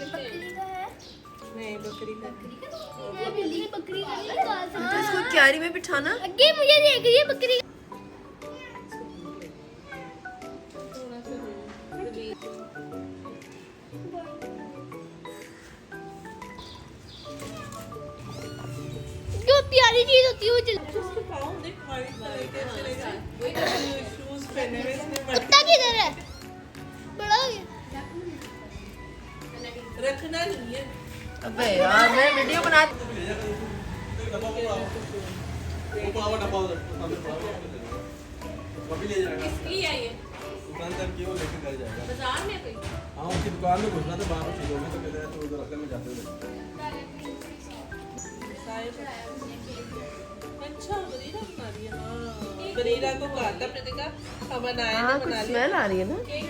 बकरी का है। नहीं बकरी का ये बिल्ली बकरी का नहीं तो इसको क्यारी में बिठाना। आगे मुझे देख रही है बकरी। जो प्यारी चीज होती है वो उसके पाँव देख वाइट कलर के चलेगा शूज पहने हुए इसने कुत्ता किधर है? बड़ा हो गया। रखना नहीं है अबे यार मैं वीडियो बना किसकी है ये दुकानदार की वो लेके घर जाएगा। बाजार में कोई हाँ उसकी दुकान में घुसना था बाहर चीजों में तो कहते हैं तो उधर अकल में जाते हुए अच्छा बरीरा बना रही है हाँ बरीरा को कहा था प्रतिका हम बनाए हाँ तो कुछ बना लिया स्मेल आ रही है ना। केक